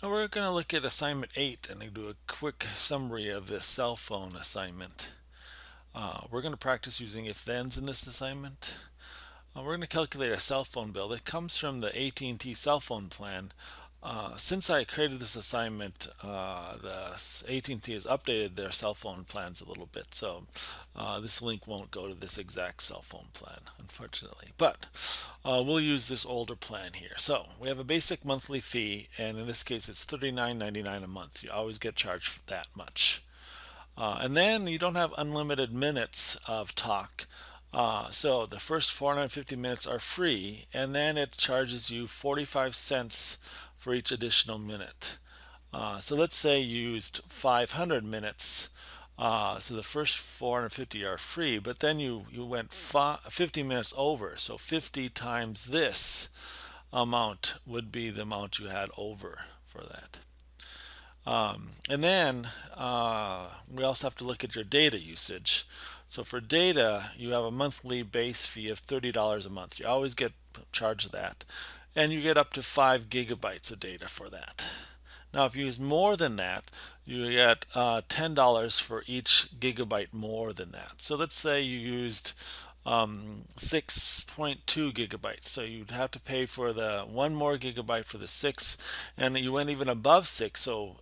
Now we're going to look at assignment 8 and do a quick summary of this cell phone assignment. We're going to practice using if-thens in this assignment. We're going to calculate a cell phone bill that comes from the AT&T cell phone plan. Since I created this assignment, the AT&T has updated their cell phone plans a little bit, so this link won't go to this exact cell phone plan, unfortunately. But we'll use this older plan here. So we have a basic monthly fee, and in this case it's $39.99 a month. You always get charged that much. And then you don't have unlimited minutes of talk. So the first 450 minutes are free, and then it charges you 45 cents for each additional minute. So let's say you used 500 minutes. So the first 450 are free, but then you went 50 minutes over. So 50 times this amount would be the amount you had over for that. And then we also have to look at your data usage. So for data, you have a monthly base fee of $30 a month. You always get charged that. And you get up to 5 gigabytes of data for that. Now, if you use more than that, you get $10 for each gigabyte more than that. So let's say you used 6.2 gigabytes. So you'd have to pay for the 1 more gigabyte for the 6, and you went even above 6. So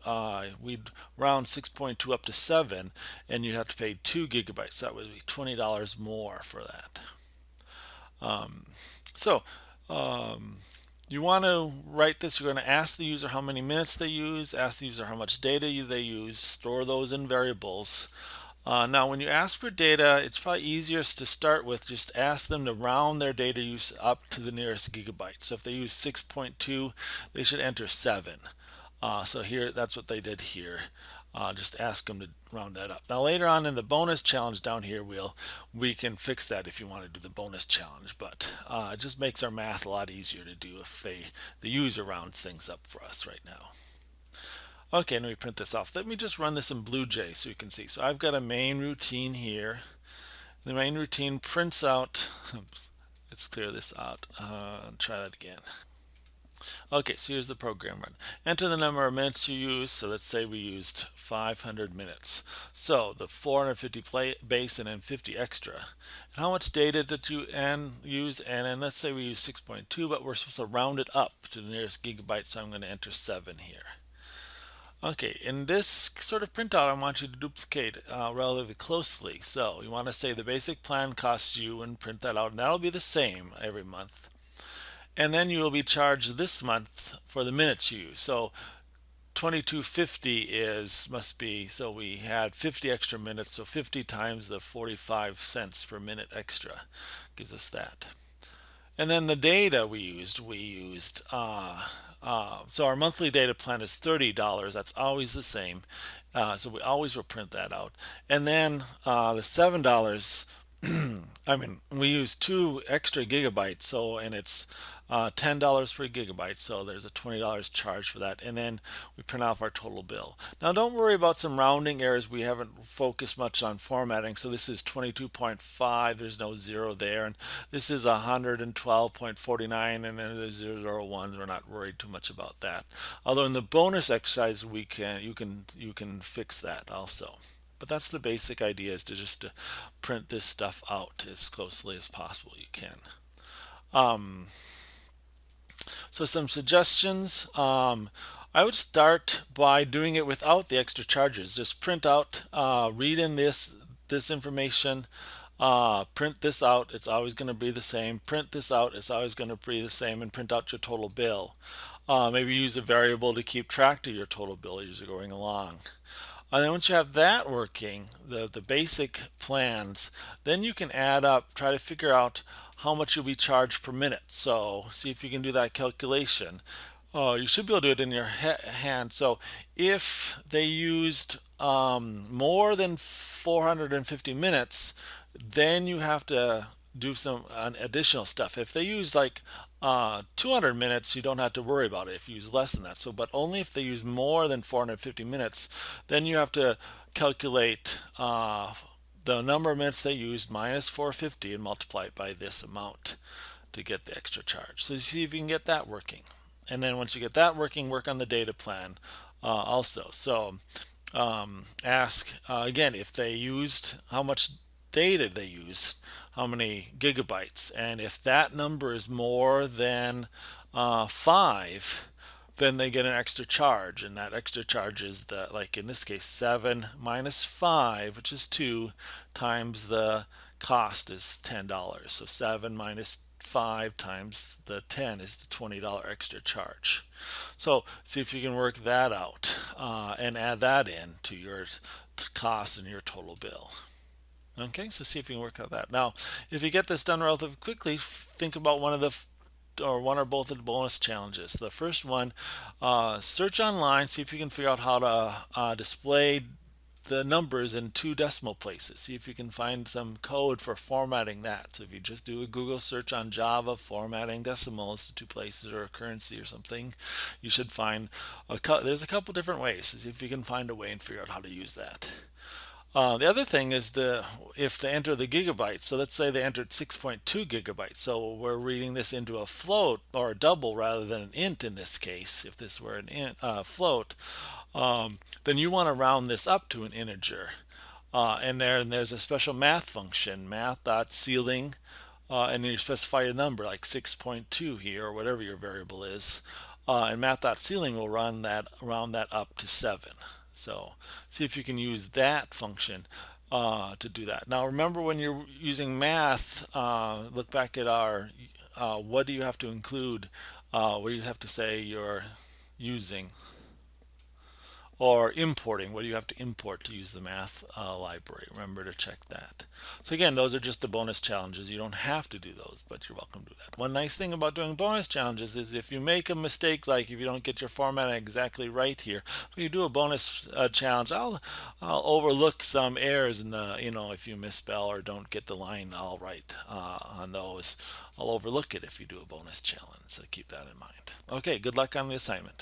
we'd round 6.2 up to 7, and you'd have to pay 2 gigabytes. That would be $20 more for that. So you want to write this. You're going to ask the user how many minutes they use, ask the user how much data they use, store those in variables. Now, when you ask for data, it's probably easiest to start with just ask them to round their data use up to the nearest gigabyte. So if they use 6.2, they should enter 7. So here, that's what they did here. Just ask them to round that up. Now later on in the bonus challenge down here, we can fix that if you want to do the bonus challenge. But it just makes our math a lot easier to do if the user rounds things up for us right now. Okay, let me print this off. Let me just run this in BlueJ so you can see. So I've got a main routine here. The main routine prints out, let's clear this out and try that again. Okay, so here's the program run. Enter the number of minutes you use. So let's say we used 500 minutes. So the 450 base and then 50 extra. And how much data did you use? And then let's say we use 6.2, but we're supposed to round it up to the nearest gigabyte. So I'm going to enter 7 here. Okay, in this sort of printout, I want you to duplicate relatively closely. So you want to say the basic plan costs you and print that out, and that'll be the same every month. And then you will be charged this month for the minutes you use. So 2250 must be, so we had 50 extra minutes, so 50 times the 45 cents per minute extra gives us that. And then the data we used, so our monthly data plan is $30. That's always the same. So we always will print that out. And then the $7, I mean, we use 2 extra gigabytes, so, and it's $10 per gigabyte, so there's a $20 charge for that, and then we print off our total bill. Now don't worry about some rounding errors. We haven't focused much on formatting, so this is 22.5, there's no 0 there, and this is 112.49, and then there's 001. We're not worried too much about that. Although in the bonus exercise, you can fix that also. But that's the basic idea, is to print this stuff out as closely as possible you can. So some suggestions. I would start by doing it without the extra charges. Just print out, read in this information, print this out, it's always going to be the same. Print this out, it's always going to be the same, and print out your total bill. Maybe use a variable to keep track of your total bill as you're going along. And then once you have that working, the basic plans, then you can add up, try to figure out how much you'll be charged per minute. So see if you can do that calculation. You should be able to do it in your hand. So if they used more than 450 minutes, then you have to do some additional stuff. If they use like 200 minutes, you don't have to worry about it if you use less than that. So, but only if they use more than 450 minutes, then you have to calculate the number of minutes they used minus 450 and multiply it by this amount to get the extra charge. So you see if you can get that working. And then once you get that working, work on the data plan also. So ask again if they used, how much data they used, how many gigabytes, and if that number is more than 5, then they get an extra charge, and that extra charge is the, like in this case, 7 minus 5, which is 2, times the cost is $10. So 7 minus 5 times the 10 is the $20 extra charge. So see if you can work that out and add that in to your cost and your total bill. Okay, so see if you can work out that. Now, if you get this done relatively quickly, think about one of the or one or both of the bonus challenges. The first one, search online, see if you can figure out how to display the numbers in 2 decimal places. See if you can find some code for formatting that. So if you just do a Google search on Java formatting decimals to 2 places or a currency or something, you should find there's a couple different ways. So see if you can find a way and figure out how to use that. The other thing is if they enter the gigabytes. So let's say they entered 6.2 gigabytes. So we're reading this into a float or a double rather than an int in this case. If this were an float, then you want to round this up to an integer. And there's a special math function, math.ceiling, and then you specify a number like 6.2 here or whatever your variable is. And math.ceiling will round that up to 7. So see if you can use that function to do that. Now remember, when you're using math, look back at our what do you have to include, what do you have to say you're using, or importing. What do you have to import to use the math library? Remember to check that. So again, those are just the bonus challenges. You don't have to do those, but you're welcome to do that. One nice thing about doing bonus challenges is if you make a mistake, like if you don't get your formatting exactly right here, when you do a bonus challenge, I'll overlook some errors in the, if you misspell or don't get the line all right on those. I'll overlook it if you do a bonus challenge, so keep that in mind. Okay, good luck on the assignment.